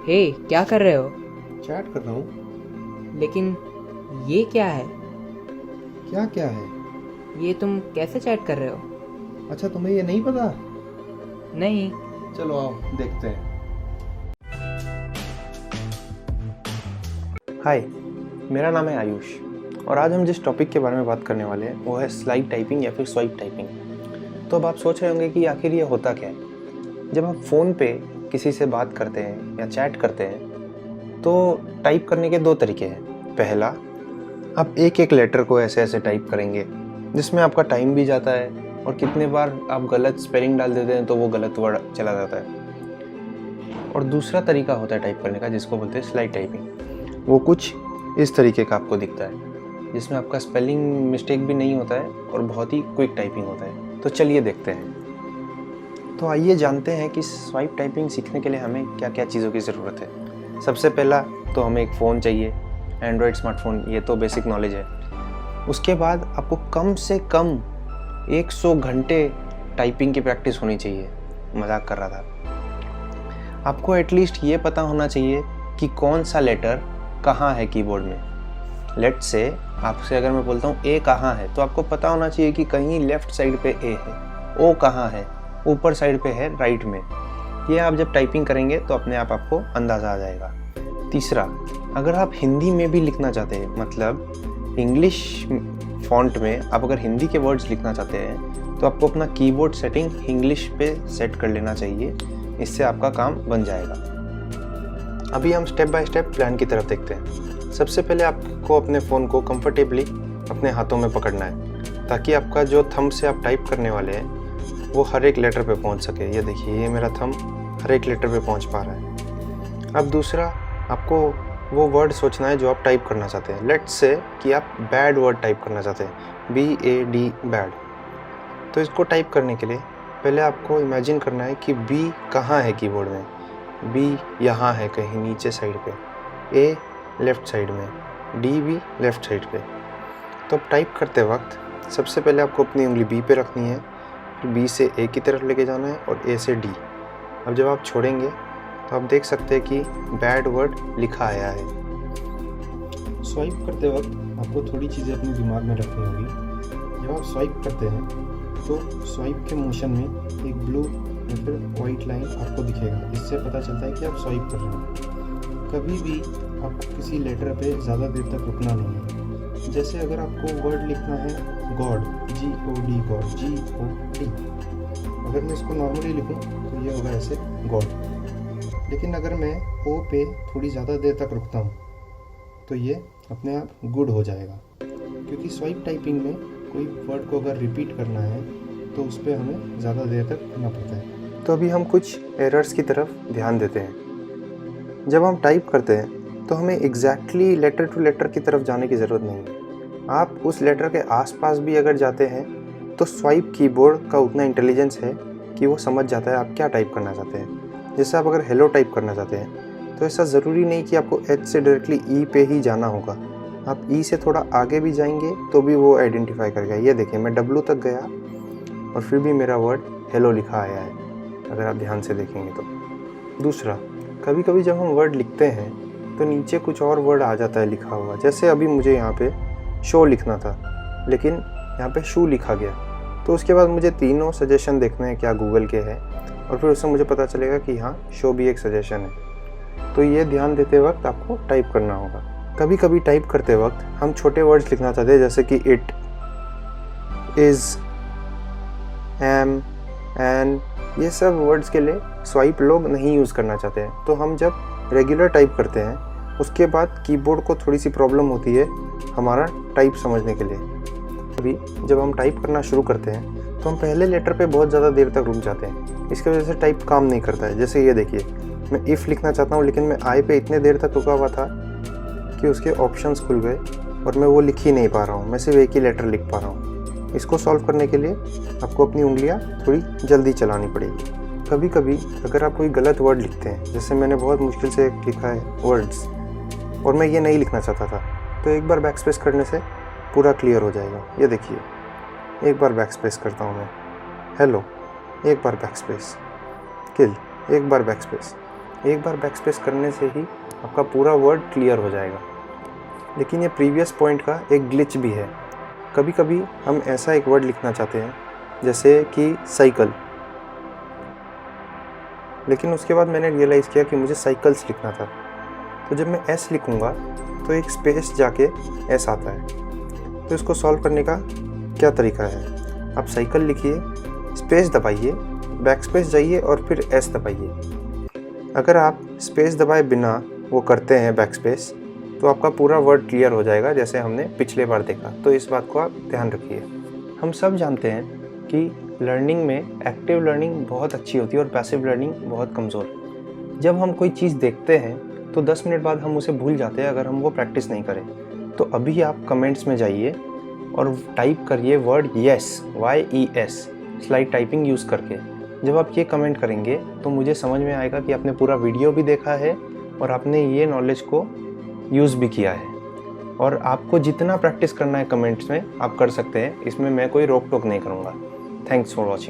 हे, क्या कर रहे हो? चैट कर रहा हूँ। लेकिन ये क्या है? क्या क्या है? ये तुम कैसे चैट कर रहे हो? अच्छा, तुम्हें ये नहीं पता? नहीं। चलो आओ देखते हैं। हाय, मेरा नाम है आयुष और आज हम जिस टॉपिक के बारे में बात करने वाले हैं वो है स्लाइड टाइपिंग या फिर स्वाइप टाइपिंग। तो अब आप सोच रहे होंगे कि आखिर ये होता क्या है। जब हम फ़ोन पे किसी से बात करते हैं या चैट करते हैं तो टाइप करने के दो तरीके हैं। पहला, आप एक एक लेटर को ऐसे ऐसे टाइप करेंगे जिसमें आपका टाइम भी जाता है और कितने बार आप गलत स्पेलिंग डाल देते हैं तो वो गलत वर्ड चला जाता है। और दूसरा तरीका होता है टाइप करने का जिसको बोलते हैं स्लाइड टाइपिंग। वो कुछ इस तरीके का आपको दिखता है जिसमें आपका स्पेलिंग मिस्टेक भी नहीं होता है और बहुत ही क्विक टाइपिंग होता है। तो चलिए देखते हैं। तो आइए जानते हैं कि स्वाइप टाइपिंग सीखने के लिए हमें क्या क्या चीज़ों की ज़रूरत है। सबसे पहला तो हमें एक फ़ोन चाहिए, एंड्रॉयड स्मार्टफोन, ये तो बेसिक नॉलेज है। उसके बाद आपको कम से कम 100 घंटे टाइपिंग की प्रैक्टिस होनी चाहिए। मजाक कर रहा था। आपको एटलीस्ट ये पता होना चाहिए कि कौन सा लेटर कहाँ है कीबोर्ड में। लेट्स से आपसे अगर मैं बोलता हूँ ए कहाँ है तो आपको पता होना चाहिए कि कहीं लेफ्ट साइड पे ए है, ओ कहाँ है, ऊपर साइड पे है राइट में। ये आप जब टाइपिंग करेंगे तो अपने आप आपको अंदाज़ा आ जाएगा। तीसरा, अगर आप हिंदी में भी लिखना चाहते हैं, मतलब इंग्लिश फॉन्ट में आप अगर हिंदी के वर्ड्स लिखना चाहते हैं तो आपको अपना कीबोर्ड सेटिंग इंग्लिश पे सेट कर लेना चाहिए। इससे आपका काम बन जाएगा। अभी हम स्टेप बाय स्टेप प्लान की तरफ देखते हैं। सबसे पहले आपको अपने फ़ोन को कंफर्टेबली अपने हाथों में पकड़ना है ताकि आपका जो थंब से आप टाइप करने वाले हैं वो हर एक लेटर पे पहुंच सके। ये देखिए, ये मेरा थंब हर एक लेटर पे पहुंच पा रहा है। अब दूसरा, आपको वो वर्ड सोचना है जो आप टाइप करना चाहते हैं। लेट्स से कि आप बैड वर्ड टाइप करना चाहते हैं, BAD, बैड। तो इसको टाइप करने के लिए पहले आपको इमेजिन करना है कि B कहाँ है कीबोर्ड में। B यहाँ है कहीं नीचे साइड पे, A लेफ़्ट साइड में, D भी लेफ़्ट साइड पे। तो अब टाइप करते वक्त सबसे पहले आपको अपनी उंगली B पे रखनी है, फिर B से A की तरफ लेके जाना है और A से D। अब जब आप छोड़ेंगे तो आप देख सकते हैं कि बैड वर्ड लिखा आया है। स्वाइप करते वक्त आपको थोड़ी चीज़ें अपने दिमाग में रखनी होगी। जब आप स्वाइप करते हैं तो स्वाइप के मोशन में एक ब्लू या फिर वाइट लाइन आपको दिखेगा। इससे पता चलता है कि आप स्वाइप कर रहे हैं। कभी भी आपको किसी लेटर पे ज़्यादा देर तक रुकना नहीं है। जैसे अगर आपको वर्ड लिखना है गॉड, GOD, गॉड, GOD, अगर मैं इसको नॉर्मली लिखूं तो ये होगा ऐसे गॉड। लेकिन अगर मैं O पे थोड़ी ज़्यादा देर तक रुकता हूँ तो ये अपने आप गुड हो जाएगा। क्योंकि स्वाइप टाइपिंग में कोई वर्ड को अगर रिपीट करना है तो उस पर हमें ज़्यादा देर तक रुकना पड़ता है। तो अभी हम कुछ एरर्स की तरफ ध्यान देते हैं। जब हम टाइप करते हैं तो हमें एग्जैक्टली लेटर टू लेटर की तरफ जाने की ज़रूरत नहीं है। आप उस लेटर के आसपास भी अगर जाते हैं तो स्वाइप कीबोर्ड का उतना इंटेलिजेंस है कि वो समझ जाता है आप क्या टाइप करना चाहते हैं। जैसे आप अगर हेलो टाइप करना चाहते हैं तो ऐसा ज़रूरी नहीं कि आपको H से डायरेक्टली E पे ही जाना होगा। आप E से थोड़ा आगे भी जाएंगे तो भी वो आइडेंटिफाई करेगा। ये देखिए, मैं W तक गया और फिर भी मेरा वर्ड हेलो लिखा आया है, अगर आप ध्यान से देखेंगे तो। दूसरा, कभी कभी जब हम वर्ड लिखते हैं तो नीचे कुछ और वर्ड आ जाता है लिखा हुआ। जैसे अभी मुझे यहाँ पे शो लिखना था लेकिन यहाँ पे शू लिखा गया। तो उसके बाद मुझे तीनों सजेशन देखने हैं क्या गूगल के हैं और फिर उससे मुझे पता चलेगा कि हाँ, शो भी एक सजेशन है। तो ये ध्यान देते वक्त आपको टाइप करना होगा। कभी कभी टाइप करते वक्त हम छोटे वर्ड्स लिखना चाहते हैं जैसे कि इट, इज़, एम, एन, ये सब वर्ड्स के लिए स्वाइप लोग नहीं यूज़ करना चाहते हैं। तो हम जब रेगुलर टाइप करते हैं उसके बाद कीबोर्ड को थोड़ी सी प्रॉब्लम होती है हमारा टाइप समझने के लिए। अभी जब हम टाइप करना शुरू करते हैं तो हम पहले लेटर पे बहुत ज़्यादा देर तक रुक जाते हैं। इसकी वजह से टाइप काम नहीं करता है। जैसे ये देखिए, मैं इफ़ लिखना चाहता हूँ लेकिन मैं आई पे इतने देर तक रुका हुआ था कि उसके ऑप्शंस खुल गए और मैं वो लिख ही नहीं पा रहा हूँ। मैं सिर्फ एक ही लेटर लिख पा रहा हूँ। इसको सॉल्व करने के लिए आपको अपनी उंगलियां थोड़ी जल्दी चलानी पड़ेगी। कभी कभी अगर आप कोई गलत वर्ड लिखते हैं, जैसे मैंने बहुत मुश्किल से लिखा है वर्ड्स और मैं ये नहीं लिखना चाहता था, तो एक बार बैकस्पेस करने से पूरा क्लियर हो जाएगा। ये देखिए, एक बार बैकस्पेस करता हूँ मैं, हेलो, एक बार बैकस्पेस, किल, एक बार बैकस्पेस। एक बार बैकस्पेस करने से ही आपका पूरा वर्ड क्लियर हो जाएगा। लेकिन ये प्रीवियस पॉइंट का एक ग्लिच भी है। कभी कभी हम ऐसा एक वर्ड लिखना चाहते हैं जैसे कि साइकिल, लेकिन उसके बाद मैंने रियलाइज़ किया कि मुझे साइकिल्स लिखना था। तो जब मैं एस लिखूँगा तो एक स्पेस जाके एस आता है। तो इसको सॉल्व करने का क्या तरीका है, आप साइकिल लिखिए, स्पेस दबाइए, बैक स्पेस जाइए और फिर एस दबाइए। अगर आप स्पेस दबाए बिना वो करते हैं बैक स्पेस, तो आपका पूरा वर्ड क्लियर हो जाएगा, जैसे हमने पिछले बार देखा। तो इस बात को आप ध्यान रखिए। हम सब जानते हैं कि लर्निंग में एक्टिव लर्निंग बहुत अच्छी होती है और पैसिव लर्निंग बहुत कमज़ोर। जब हम कोई चीज़ देखते हैं तो 10 मिनट बाद हम उसे भूल जाते हैं अगर हम वो प्रैक्टिस नहीं करें। तो अभी आप कमेंट्स में जाइए और टाइप करिए word yes, YES, slide typing use करके। जब आप ये कमेंट करेंगे तो मुझे समझ में आएगा कि आपने पूरा वीडियो भी देखा है और आपने ये नॉलेज को यूज़ भी किया है। और आपको जितना प्रैक्टिस करना है कमेंट्स में आप कर सकते हैं, इसमें मैं कोई रोक टोक नहीं करूँगा। Thanks for watching.